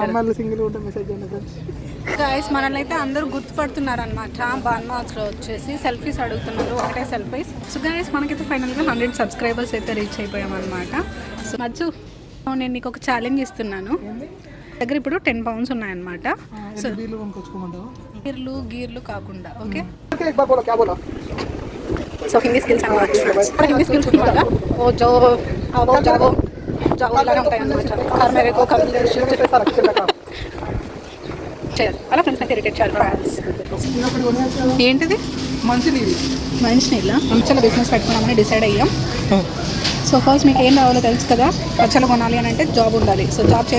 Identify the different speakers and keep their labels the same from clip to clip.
Speaker 1: అమ్మాయిలు సింగిల్ ఉంటే మెసేజ్ చేయండి.
Speaker 2: గైస్ మనల్ని అయితే అందరూ గుర్తుపడుతున్నారు అనమాట. బాన్మాస్లో వచ్చేసి సెల్ఫీస్ అడుగుతున్నారు, ఒకటే సెల్ఫీస్. సో గైస్ మనకైతే ఫైనల్గా 100 సబ్స్క్రైబర్స్ అయితే రీచ్ అయిపోయాం అనమాట. సో మచ్చు నేను నీకు ఒక ఛాలెంజ్ ఇస్తున్నాను. దగ్గర ఇప్పుడు 10 pounds ఉన్నాయన్నమాట. సో గీర్లు కాకుండా ఓకే. సో హిందీ స్కిల్స్ అనమాట. హిందీ స్కిల్స్ అనమాట. ఓ జో అవో జావో జావో ఇలాగా ఉంటాయి అనమాట. కార్ మేరే కో కమ్ చేయాలి అలా ఫ్రెండ్స్ అయితే ఇరిటేట్ చేయాలి. ఫ్రెండ్స్ ఏంటిది? మంచినీళ్ళు మంచిగా బిజినెస్ పెట్టుకున్నామని డిసైడ్ అయ్యాం. సో ఫస్ట్ మీకు ఏం రావాలో తెలుసు కదా, ఖర్చులు కొనాలి అని అంటే జాబ్ ఉండాలి. సో జాబ్ చే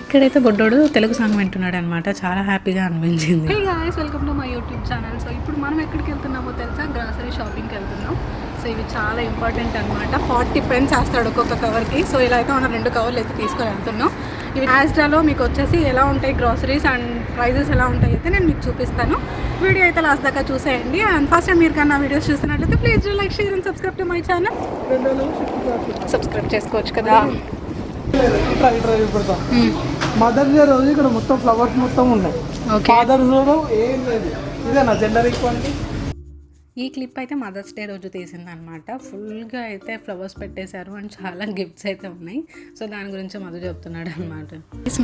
Speaker 3: ఇక్కడైతే బొడ్డోడు తెలుగు సాంగ్ వింటున్నాడు అనమాట. చాలా హ్యాపీగా అనిపించింది.
Speaker 2: Hey guys, welcome to my YouTube channel. So ఇప్పుడు మనం ఎక్కడికి వెళ్తున్నామో తెలుసా? గ్రాసరీ షాపింగ్కి వెళ్తున్నాం. సో ఇవి చాలా ఇంపార్టెంట్ అనమాట. 40 pence వేస్తాడు ఒక్కొక్క కవర్కి. సో ఇలా అయితే మనం 2 కవర్లు అయితే తీసుకొని వెళ్తున్నాం. ఇవి ఆస్ట్రాలో మీకు వచ్చేసి ఎలా ఉంటాయి గ్రాసరీస్ అండ్ ప్రైజెస్ ఎలా ఉంటాయి అయితే నేను మీకు చూపిస్తాను. వీడియో అయితే లాస్ట్ దాకా చూసేయండి. అండ్ ఫస్ట్ టైం మీరు కన్నా వీడియోస్ చూస్తున్నట్లయితే please do like, share and subscribe to my channel. Subscribe చేసుకోవచ్చు కదా.
Speaker 1: మదర్స్ డే రోజు ఇక్కడ మొత్తం ఫ్లవర్స్ మొత్తం ఉన్నాయి. ఫాదర్స్ డే ఏం లేదు. ఇదేనా జెండర్ ఈక్వాలిటీ?
Speaker 3: ఈ క్లిప్ అయితే మదర్స్ డే రోజు తీసిందనమాట. ఫుల్గా అయితే ఫ్లవర్స్ పెట్టేశారు అండ్ చాలా గిఫ్ట్స్ అయితే ఉన్నాయి. సో దాని గురించి మధు చెప్తున్నాడు అనమాట.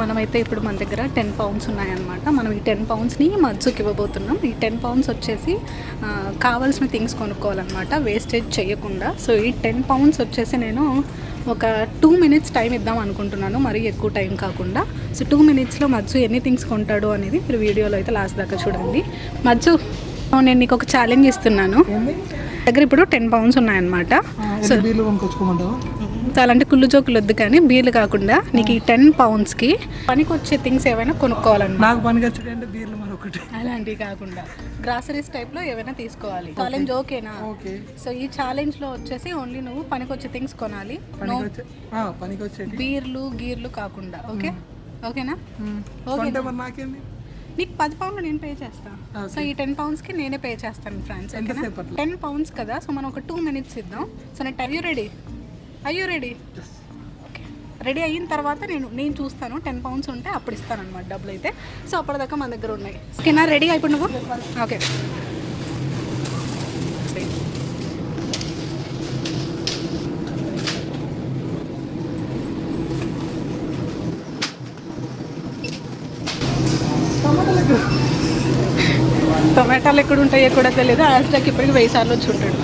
Speaker 2: మనమైతే ఇప్పుడు మన దగ్గర 10 pounds ఉన్నాయన్నమాట. మనం ఈ 10 poundsని మధుకి ఇవ్వబోతున్నాం. ఈ 10 pounds వచ్చేసి కావాల్సిన థింగ్స్ కొనుక్కోవాలన్నమాట, వేస్టేజ్ చేయకుండా. సో ఈ 10 pounds వచ్చేసి నేను ఒక 2 minutes టైం ఇద్దాం అనుకుంటున్నాను, మరీ ఎక్కువ టైం కాకుండా. సో 2 minutesలో మధు ఎన్ని థింగ్స్ కొంటాడు అనేది మీరు వీడియోలో అయితే లాస్ట్ దాకా చూడండి. మధు నేను నీకు ఒక ఛాలెంజ్ ఇస్తున్నాను. దగ్గర ఇప్పుడు 10 pounds ఉన్నాయన్నమాట. సో అలాంటి కుళ్ళు జోకులు వద్దు, కానీ బీర్లు కాకుండా నీకు ఈ 10 poundsకి పనికి వచ్చే థింగ్స్ ఏమైనా కొనుక్కోవాలన్నమాట.
Speaker 1: నాకు పనికి వచ్చేటంటే బీర్లు మరొకటి,
Speaker 2: అలాంటివి కాకుండా గ్రాసరీస్ టైప్లో ఏమైనా తీసుకోవాలి. ఛాలెంజ్ ఓకేనా? సో ఈ ఛాలెంజ్లో వచ్చేసి ఓన్లీ నువ్వు పనికి వచ్చే థింగ్స్ కొనాలి. బీర్లు గీర్లు కాకుండా. ఓకే ఓకేనా? ఓకే. నీకు 10 pounds నేను పే చేస్తాను. సో ఈ 10 poundsకి నేనే పే చేస్తాను ఫ్రెండ్స్. 10 pounds కదా. సో మనం ఒక 2 minutes ఇద్దాం. సో నేను అయ్యూ రెడీ ఓకే. రెడీ అయిన తర్వాత నేను చూస్తాను. 10 pounds ఉంటే అప్పుడు ఇస్తాను అనమాట డబ్బులు అయితే. సో అప్పటిదాకా మన దగ్గర ఉన్నాయి. ఓకేనా? రెడీ అయిపోయి నువ్వు? ఓకే. టొమాటోలు ఎక్కడ ఉంటాయో కూడా తెలియదు. ఆస్ట్రాకి ఇప్పటికి 1000 సార్లు వచ్చి ఉంటాడు.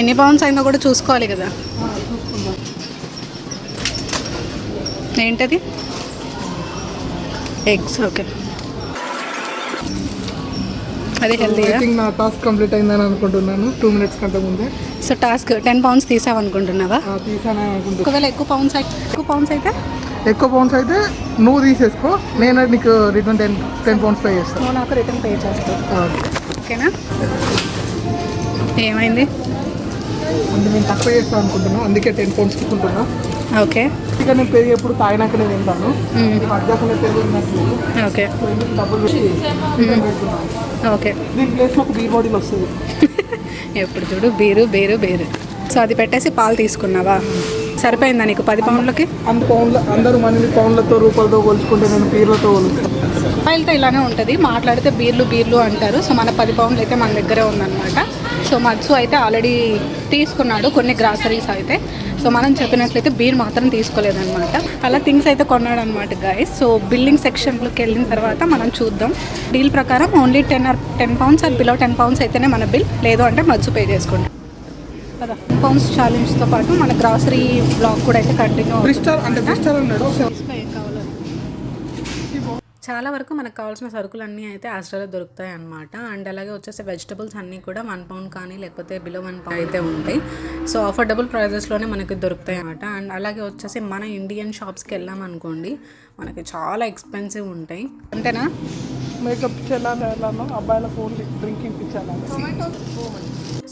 Speaker 2: ఎన్ని pounds అయిందో కూడా చూసుకోవాలి కదా. ఏంటది? ఎగ్స్. ఓకే, అదే హెల్తీగా.
Speaker 1: నా టాస్క్ కంప్లీట్ అయిందని అనుకుంటున్నాను 2 minutes కంటే ముందే.
Speaker 2: So task 10 pounds తీసావనుకుంటున్నావా?
Speaker 1: తీసాను అనుకుంటున్నా.
Speaker 2: ఒకవేళ ఎక్కువ పౌండ్స్ అయితే
Speaker 1: నువ్వు తీసేసుకో, నేను నీకు రిటర్న్ 10 pounds పే చేస్తాను.
Speaker 2: నువ్వు నాకు రిటర్న్ పే చేస్తావు. ఓకేనా? ఏమైంది
Speaker 1: అంటే నేను తక్కువ చేస్తాను అనుకుంటున్నాను, అందుకే 10 pounds తీసుకుంటున్నా.
Speaker 2: ఓకే.
Speaker 1: ఇక నేను పెరిగి ఎప్పుడు తాగినాక నేను తింటాను. అడ్జాసనే పెరుగుతున్నట్టు.
Speaker 2: ఓకే.
Speaker 1: డబ్బులు
Speaker 2: ఓకే.
Speaker 1: దీని ప్లేస్ మాకు బీర్ బాటిల్ వస్తుంది.
Speaker 2: ఎప్పుడు చూడు బీరు. సో అది పెట్టేసి పాలు తీసుకున్నావా? సరిపోయిందా నీకు 10 poundsలకి?
Speaker 1: అందరూ మనని పౌండ్లతో రూపాయలతో కొలుచుకుంటే నేను బీర్లతో కొలుస్తాను.
Speaker 2: రూపాయలతో ఇలానే ఉంటుంది, మాట్లాడితే బీర్లు అంటారు. సో మన 10 pounds అయితే మన దగ్గరే ఉందన్నమాట. సో మధు అయితే ఆల్రెడీ తీసుకున్నాడు కొన్ని గ్రాసరీస్ అయితే. సో మనం చెప్పినట్లయితే బీర్ మాత్రం తీసుకోలేదన్నమాట. అలా థింగ్స్ అయితే కొన్నాడు అనమాట గాయస్. సో బిల్లింగ్ సెక్షన్లోకి వెళ్ళిన తర్వాత మనం చూద్దాం. డీల్ ప్రకారం only 10 pounds or below 10 pounds అయితేనే మన బిల్, లేదు అంటే మధు పే చేసుకుంటాం కదా. 10 pounds ఛాలెంజ్తో పాటు మన గ్రాసరీ బ్లాగ్ కూడా అయితే కంటిన్యూ
Speaker 3: చాలా వరకు మనకు కావాల్సిన సరుకులన్నీ అయితే ఆస్ట్రాలో దొరుకుతాయి అన్నమాట. అండ్ అలాగే వచ్చేసి వెజిటబుల్స్ అన్నీ కూడా 1 pound కానీ లేకపోతే బిలో 1 pound అయితే ఉంటాయి. సో అఫోర్డబుల్ ప్రైజెస్లోనే మనకి దొరుకుతాయి అన్నమాట. అండ్ అలాగే వచ్చేసి మన ఇండియన్ షాప్స్కి వెళ్ళామనుకోండి, మనకి చాలా ఎక్స్పెన్సివ్ ఉంటాయి. అంతేనా?
Speaker 1: మేకప్ చేయాలి, అబ్బాయిలకు ఓన్లీ డ్రింకింగ్ ఇచ్చాను.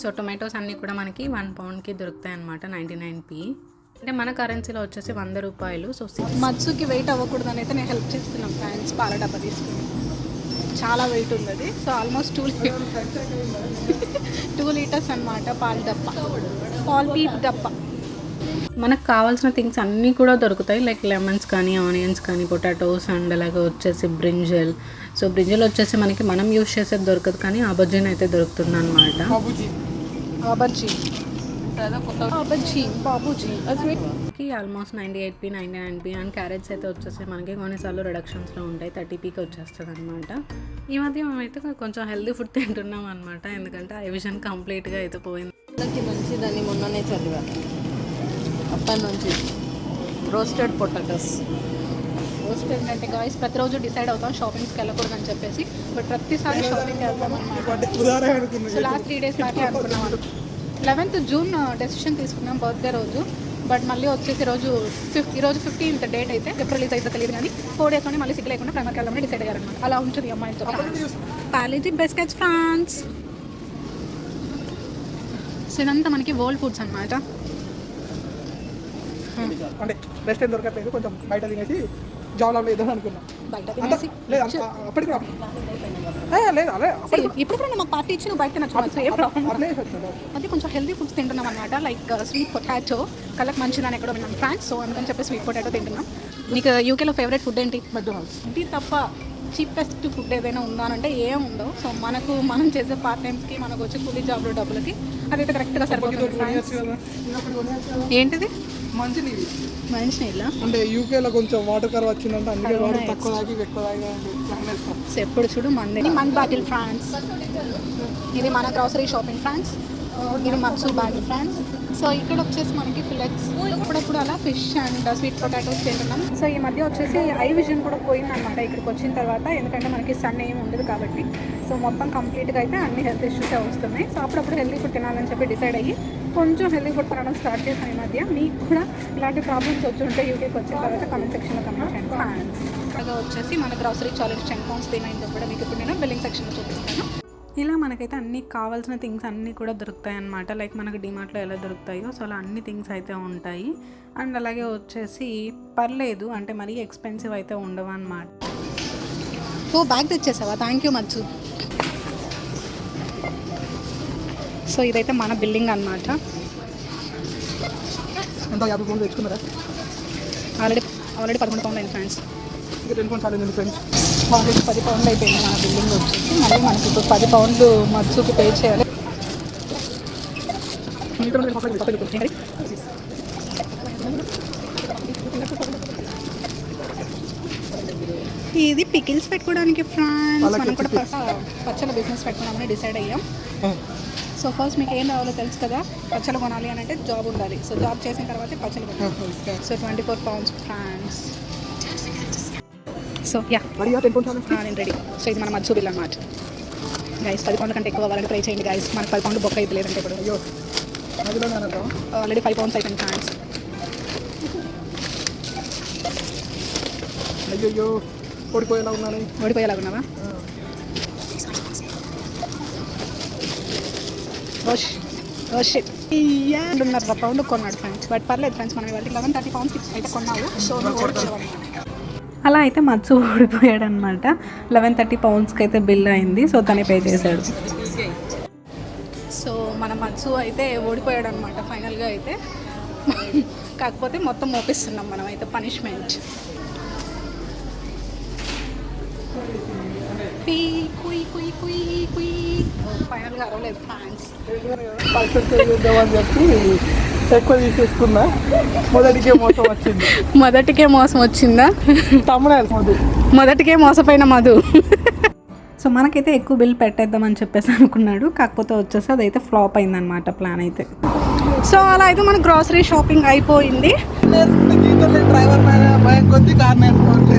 Speaker 3: సో టొమాటోస్ అన్నీ కూడా మనకి 1 poundకి దొరుకుతాయి అన్నమాట, 99p. అంటే మన కరెన్సీలో వచ్చేసి 100 రూపాయలు. సో
Speaker 2: మత్సుకి వెయిట్ అవ్వకూడదని అయితే నేను హెల్ప్ చేస్తున్నాను ఫ్రెండ్స్. పాల డబ్బా తీసుకుని చాలా వెయిట్ ఉంది అది. సో ఆల్మోస్ట్ 2 లీటర్స్ అనమాట పాల డబ్బా, పాల్ పీప్ డబ్బా.
Speaker 3: మనకు కావాల్సిన థింగ్స్ అన్నీ కూడా దొరుకుతాయి. లైక్ లెమన్స్ కానీ, ఆనియన్స్ కానీ, పొటాటోస్ అండ్ అలాగే వచ్చేసి బ్రింజల్. సో బ్రింజల్ వచ్చేసి మనకి మనం యూజ్ చేసేది దొరకదు, కానీ ఆబర్జీన్ అయితే దొరుకుతుంది అనమాట. Almost 98p 99p and carrots అయితే వచ్చేసి మనకి కొన్నిసార్లు రిడక్షన్స్లో ఉంటాయి. 30pకి వచ్చేస్తుంది అనమాట. ఈ మధ్య మేమైతే కొంచెం హెల్దీ ఫుడ్ తింటున్నాం అనమాట, ఎందుకంటే ఐ విజన్ కంప్లీట్గా అయితే పోయింది.
Speaker 4: మంచిదని మొన్ననే చదివా అప్పటి నుంచి. Roasted potatoes.
Speaker 2: రోస్టెడ్ అంటే గాయస్ ప్రతిరోజు డిసైడ్ అవుతాం షాపింగ్స్కి వెళ్ళకూడదు అని చెప్పేసి, బట్ ప్రతిసారి షాపింగ్కి వెళ్తాం అనమాట. సో లాస్ట్ 3 days బ్యాకే అనుకున్నాం. 11th June డెసిషన్ తీసుకున్నాం బర్త్డే రోజు. బట్ మళ్ళీ వచ్చేసి ఈరోజు 15th డేట్ అయితే ఎప్పుడు రిలీజ్ అయితే తెలియదు, కానీ 4 daysలోనే మళ్ళీ సిగ్గు లేకుండా ప్రైమర్కి వెళ్ళామని డిసైడ్ అయ్యారనమాట. అలా ఉంటుంది అమ్మాయితో. పాలేజీ బిస్కెట్స్ ఫ్రాన్స్. సో ఇదంతా మనకి వరల్డ్ ఫుడ్స్ అనమాట.
Speaker 1: అంటే రెస్ట్ ఏం దొరకట్లేదు, కొంచెం బయట తినేసి జాబ్లో వేద్దాం అనుకున్నాం.
Speaker 2: బయట
Speaker 1: లేదు అదే
Speaker 2: ఇప్పుడు మాకు పార్టీ ఇచ్చి నువ్వు బయట తినచ్చు. ఏ ప్రాబ్లం అది. కొంచెం హెల్దీ ఫుడ్స్ తింటున్నాం అనమాట. లైక్ స్వీట్ పొటాటో కళ్ళకి మంచిదని ఎక్కడో విన్నాం ఫ్రాన్స్. సో అందుకని చెప్పి స్వీట్ పొటాటో తింటున్నాం. నీకు యూకేలో ఫేవరెట్ ఫుడ్ ఏంటి?
Speaker 1: మెక్డొనాల్డ్స్.
Speaker 2: ఇది తప్ప చీపెస్ట్ ఫుడ్ ఏదైనా ఉందా అంటే ఏం ఉండవు. సో మనం చేసే పార్ట్ టైమ్స్కి మనకు వచ్చే కూలీ జాబ్లో డబ్బులకి అదైతే కరెక్ట్గా సరిపోతుంది. ఏంటిది?
Speaker 1: మంచినీళ్ళు.
Speaker 2: మంచినీళ్ళ
Speaker 1: అంటే యూకేలో కొంచెం వాటర్ కర్వ్ వచ్చిందంటే అందుకే వాటర్ తక్కువ తాగి ఎక్కువ తాగి.
Speaker 2: సో ఎప్పుడు చూడు మంది బాటిల్ ఫ్రాన్స్. ఇది మన గ్రాసరీ షాపింగ్ ఫ్రాన్స్. ఇది మత్సు బాటిల్ ఫ్రాన్స్. సో ఇక్కడ వచ్చేసి మనకి ఫిలెట్స్. ఇప్పుడప్పుడు అలా ఫిష్ అండ్ స్వీట్ పొటాటోస్ తింటున్నాం. సో ఈ మధ్య వచ్చేసి ఐ విజన్ కూడా పోయిందనమాట ఇక్కడికి వచ్చిన తర్వాత, ఎందుకంటే మనకి సన్ ఏమి ఉండదు కాబట్టి. సో మొత్తం కంప్లీట్గా అయితే అన్ని హెల్త్ ఇష్యూస్ వస్తున్నాయి. సో అప్పుడప్పుడు హెల్తీ ఫుడ్ తినాలని చెప్పి డిసైడ్ అయ్యి కొంచెం హెల్తీ ఫుడ్ తినడం స్టార్ట్ చేసాను ఈ మధ్య. మీకు కూడా ఇలాంటి ప్రాబ్లమ్స్ వచ్చి ఉంటే యూకేకి వచ్చిన తర్వాత కామెంట్ సెక్షన్లో కమెంట్ చేయండి ఫ్రాన్స్. అలాగే వచ్చేసి మన గ్రాసరీ ఛాలెంజ్ 10 pounds తినైందో కూడా మీకు ఇప్పుడు నేను బిల్లింగ్ సెక్షన్లో చూపిస్తాను.
Speaker 3: ఇలా మనకైతే అన్ని కావాల్సిన థింగ్స్ అన్నీ కూడా దొరుకుతాయి అన్నమాట. లైక్ మనకి డిమార్ట్లో ఎలా దొరుకుతాయో సో అలా అన్ని థింగ్స్ అయితే ఉంటాయి. అండ్ అలాగే వచ్చేసి పర్లేదు, అంటే మరీ ఎక్స్పెన్సివ్ అయితే ఉండవు అన్నమాట.
Speaker 2: ఓ బ్యాగ్ తెచ్చేసావా? థ్యాంక్ యూ మచ్చు. సో ఇదైతే మన బిల్డింగ్ అనమాట.
Speaker 1: ఎంత 50 pounds తెచ్చుకున్నారా?
Speaker 2: ఆల్రెడీ 11 pounds అయింది ఫ్రెండ్స్.
Speaker 1: ఇంకా 10 pounds అయింది ఫ్రెండ్స్.
Speaker 2: ఆల్రెడీ 10 pounds అయిపోయింది మన బిల్డింగ్ వచ్చేసి. మళ్ళీ మనకి ఇప్పుడు 10 pounds మత్సుకి పే చేయాలి. ఇది పికిల్స్ పెట్టుకోవడానికి ఫ్రాన్స్. మనం కూడా పచ్చల బిజినెస్ పెట్టుకున్నామని డిసైడ్ అయ్యాం. సో ఫస్ట్ మీకు ఏం రావాలో తెలుసు కదా, పచ్చలు కొనాలి అని అంటే జాబ్ ఉండాలి. సో జాబ్ చేసిన తర్వాత పచ్చలు కొనాలి. So 24 pounds France. So yeah నేను రెడీ. సో ఇది మన మత్సు బిల్ అన్నమాట గైస్. 10 pounds కంటే ఎక్కువ అవ్వాలంటే ట్రై చేయండి గైస్. మనకు 10 pounds బొక్క అయితే లేదంటే ఇప్పుడు. ఆల్రెడీ 5 pounds అయిపోయింది ఫ్రాన్స్.
Speaker 1: అయ్యో ఓడిపోయేలా
Speaker 2: ఉన్నావా? £1.5 కొన్నాడు ఫ్రెండ్స్. బట్ పర్లేదు ఫ్రెండ్స్, మనం ఇవాళ 11-30 pounds అయితే కొన్నావు. సో
Speaker 3: అలా అయితే మత్సు ఓడిపోయాడు అనమాట. 11-30 poundsకి అయితే బిల్ అయింది. సో తనే పే చేశాడు.
Speaker 2: సో మన మత్సు అయితే ఓడిపోయాడు అనమాట ఫైనల్గా అయితే. కాకపోతే మొత్తం మోపిస్తున్నాం మనం అయితే పనిష్మెంట్. ఫైనల్గా అరవలేదు ఫ్రాన్స్.
Speaker 1: చేద్దామని చెప్పి ఎక్కువ తీసేసుకున్నా. మొదటికే మోసం వచ్చిందా?
Speaker 2: మొదటికే మోసపోయిన మధు.
Speaker 3: సో మనకైతే ఎక్కువ బిల్ పెట్టేద్దామని చెప్పేసి అనుకున్నాడు. కాకపోతే వచ్చేసి అదైతే ఫ్లాప్ అయిందనమాట ప్లాన్ అయితే.
Speaker 2: సో అలా అయితే మన గ్రాసరీ షాపింగ్ అయిపోయింది.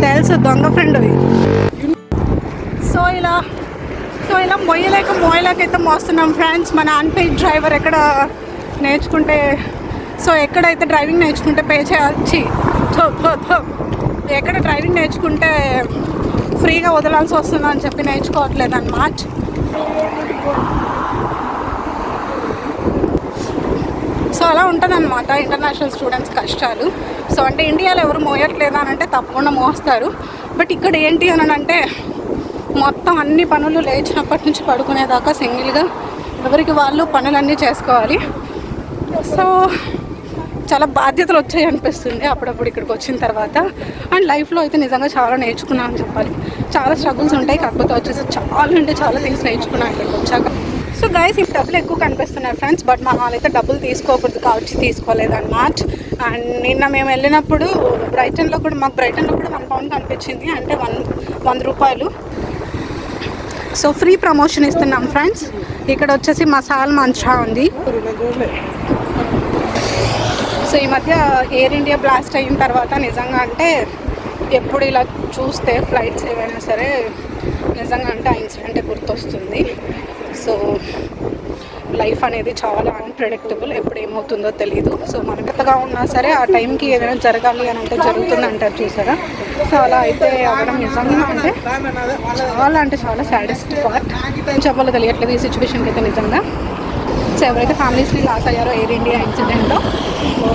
Speaker 2: తెలుసు దొంగ ఫ్రెండ్వి. సో ఇలా మొయ్యలేకైతే మోస్తున్నాం ఫ్రెండ్స్. మన అన్పెయిడ్ డ్రైవర్ ఎక్కడైతే డ్రైవింగ్ నేర్చుకుంటే పే చేయాల్సి, ఎక్కడ డ్రైవింగ్ నేర్చుకుంటే ఫ్రీగా వదలాల్సి వస్తుందో అని చెప్పి నేర్చుకోవట్లేదు అన్నమాట. సో అలా ఉంటుంది అనమాట ఇంటర్నేషనల్ స్టూడెంట్స్ కష్టాలు. సో అంటే ఇండియాలో ఎవరు మోయట్లేదా అని అంటే తప్పకుండా మోస్తారు. బట్ ఇక్కడ ఏంటి అని అంటే మొత్తం అన్ని పనులు లేచినప్పటి నుంచి పడుకునేదాకా సింగిల్గా ఎవరికి వాళ్ళు పనులన్నీ చేసుకోవాలి. సో చాలా బాధ్యతలు వచ్చాయి అనిపిస్తుంది అప్పుడప్పుడు ఇక్కడికి వచ్చిన తర్వాత. అండ్ లైఫ్లో అయితే నిజంగా చాలా నేర్చుకున్నాను అని చెప్పాలి. చాలా స్ట్రగుల్స్ ఉంటాయి, కాకపోతే వచ్చేసి చాలా థింగ్స్ నేర్చుకున్నాను ఇక్కడికి వచ్చాక. సో గైస్ ఈ డబ్బులు ఎక్కువ కనిపిస్తున్నాయి ఫ్రెండ్స్, బట్ మన వాళ్ళైతే డబ్బులు తీసుకోకూడదు కాబట్టి తీసుకోలేదు అన్నమాట. అండ్ నిన్న మేము వెళ్ళినప్పుడు బ్రైటన్లో కూడా మాకు £1 కనిపించింది, అంటే 100 రూపాయలు. సో ఫ్రీ ప్రమోషన్ ఇస్తున్నాం ఫ్రెండ్స్. ఇక్కడ వచ్చేసి మసాలా మంచా ఉంది. సో ఈ మధ్య ఎయిర్ ఇండియా బ్లాస్ట్ అయిన తర్వాత నిజంగా అంటే ఎప్పుడు ఇలా చూస్తే ఫ్లైట్స్ ఏవైనా సరే నిజంగా అంటే ఆ ఇన్సిడెంటే గుర్తొస్తుంది. సో లైఫ్ అనేది చాలా అన్ప్రెడిక్టబుల్, ఎప్పుడు ఏమవుతుందో తెలియదు. సో మనకతగా ఉన్నా సరే ఆ టైంకి ఏదైనా జరగాలి అని అంటే జరుగుతుంది అంటారు చూసారా. సో అలా అయితే అవ్వడం నిజంగా అంటే చాలా సాడెస్ట్ పార్ట్. చెప్పాలో తెలియట్లేదు ఈ సిచ్యువేషన్కి అయితే నిజంగా. సో ఎవరైతే ఫ్యామిలీస్ని లాస్ అయ్యారో ఎయిర్ ఇండియా ఇన్సిడెంట్లో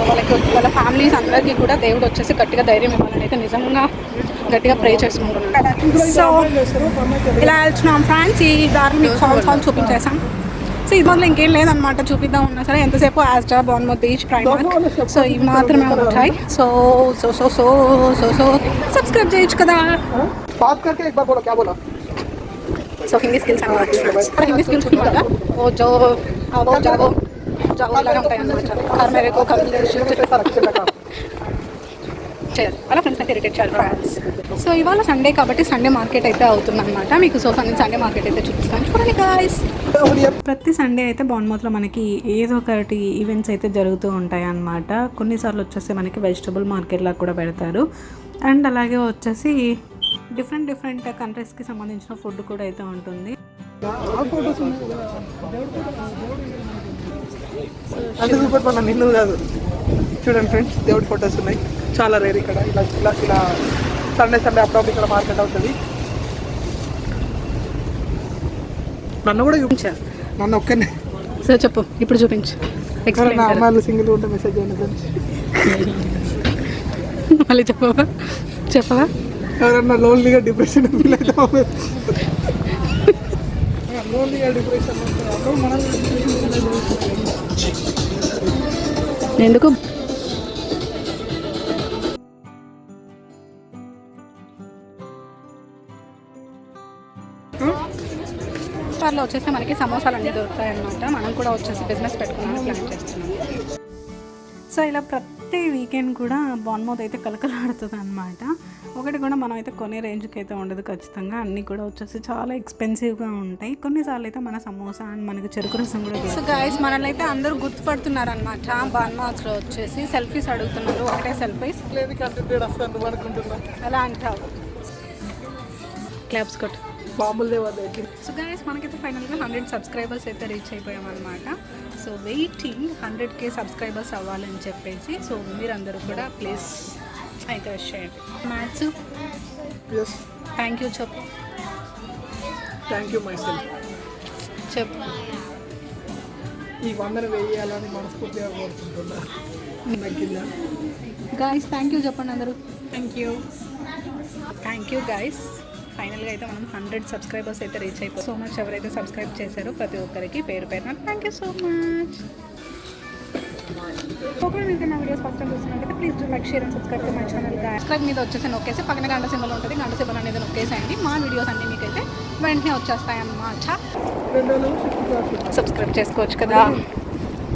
Speaker 2: వాళ్ళ ఫ్యామిలీస్ అందరికీ కూడా దేవుడు వచ్చేసి గట్టిగా ధైర్యం ఇవ్వాలని అయితే నిజంగా గట్టిగా ప్రే చేసుకుంటున్నాను. సో ఇలా వెళ్తున్నాం ఫ్రెండ్స్. ఈ దారిని మీకు ఫాల్ చూపించేసాం. సో ఇది మొదలు ఇంకేం లేదనమాట చూపిద్దాం ఉన్నా సరే ఎంతసేపు ఆస్ట్రా బాన్మౌత్ బీచ్ ప్రైమార్క్ సో ఇవి మాత్రమే ఉంటాయి. So so so so so so subscribe చేయొచ్చు కదా. సో హిందీ స్కిల్స్ అనమాట. హిందీ స్కిల్స్ ఉంటాయి ఓ జో అవో జావో జావో ఇలాగా ఉంటాయి అన్నమాట. మేరకు చేయాలి అలా ఫ్రెండ్స్ అయితే ఇరిటేట్ చేయాలి ఫ్రెండ్స్. సో ఇవాళ సండే కాబట్టి సండే మార్కెట్ అయితే అవుతుందన్నమాట. మీకు సో సండే మార్కెట్ అయితే చూపిస్తాను చూడండి గాయ్స్. ప్రతి సండే అయితే బాన్మౌత్లో మనకి ఏదో ఒకటి ఈవెంట్స్ అయితే జరుగుతూ ఉంటాయి అన్నమాట. కొన్నిసార్లు వచ్చేసి మనకి వెజిటబుల్ మార్కెట్ లాగా కూడా పెడతారు. అండ్ అలాగే వచ్చేసి డిఫరెంట్ కంట్రీస్కి సంబంధించిన ఫుడ్ కూడా అయితే ఉంటుంది.
Speaker 1: నిన్ను కాదు చూడండి ఫ్రెండ్స్, దేవుడి ఫొటోస్ ఉన్నాయి. చాలా రేర్ ఇక్కడ ఇలా సండే అప్పుడప్పుడు ఇక్కడ మార్కెట్ అవుతుంది. నన్ను కూడా చూపించారు, నన్ను ఒక్కనే.
Speaker 2: సో చెప్పు ఇప్పుడు చూపించు.
Speaker 1: నా అమ్మాయిలు సింగిల్ ఉంటే మెసేజ్ చేయండి
Speaker 2: మళ్ళీ చెప్పవా
Speaker 1: ఎవరన్నా లోన్లీగా డిప్రెషన్ ఫీల్ అవుతాం. లోన్లీగా డిప్రెషన్
Speaker 2: ఎందుకు స్టార్లో వచ్చేసి మనకి సమోసాలు అన్నీ దొరుకుతాయి అన్నమాట. మనం కూడా వచ్చేసి బిజినెస్ పెట్టుకున్నాను ప్లాన్ చేస్తున్నాం. సో ఇలా ప్రతి వీకెండ్ కూడా బాన్మౌత్ అయితే కలకలాడుతుంది అనమాట. ఒకటి కూడా మనం అయితే కొనే రేంజ్కి అయితే ఉండదు ఖచ్చితంగా. అన్నీ కూడా వచ్చేసి చాలా ఎక్స్పెన్సివ్గా ఉంటాయి. కొన్నిసార్లు అయితే మన సమోసా అండ్ మనకి చెరుకు రసం కూడా. సో గైస్ మనల్ని అయితే అందరూ గుర్తుపడుతున్నారు అనమాట. బాన్మౌత్లో వచ్చేసి సెల్ఫీస్ అడుగుతున్నారు. ఒకటే సెల్ఫీస్ అలా అంటారు. క్లాప్స్ కొట్టు
Speaker 1: బాంబులు.
Speaker 2: సో గైస్ మనకైతే ఫైనల్గా 100 సబ్స్క్రైబర్స్ అయితే రీచ్ అయిపోయామన్నమాట. సో వెయిటింగ్ 100K సబ్స్క్రైబర్స్ అవ్వాలని చెప్పేసి. సో మీరందరూ కూడా ప్లీజ్ అయితే చేయండి. మ్యాథ్స్ థ్యాంక్ యూ చెప్పు.
Speaker 1: థ్యాంక్ యూ మై సెల్ఫ్
Speaker 2: చెప్పు.
Speaker 1: ఈ 100 వేయాలని మనస్ఫూర్తిగా కోరుకుంటున్నా.
Speaker 2: గాయస్ థ్యాంక్ యూ చెప్పండి అందరూ. Thank you guys. ఫైనల్గా అయితే మనం 100 సబ్స్క్రైబర్స్ అయితే రీచ్ అయిపోయి. సో మచ్ ఎవరైతే సబ్స్క్రైబ్ చేశారో ప్రతి ఒక్కరికి పేరు థ్యాంక్ యూ సో మచ్. ఒకవేళ మీకు నా వీడియోస్ ఫస్ట్ టైం చూస్తున్నట్లయితే please do like share and subscribe to my channel. Subscribe మీద వచ్చేసి నొక్కేసి పక్కన గంట సింబల్ ఉంటుంది. గంట సింబల్ అనేది నొక్కేసేయండి. మా వీడియోస్ అన్నీ మీకైతే వెంటనే వచ్చేస్తాయి అన్నమాట. సబ్స్క్రైబ్ చేసుకోవచ్చు కదా.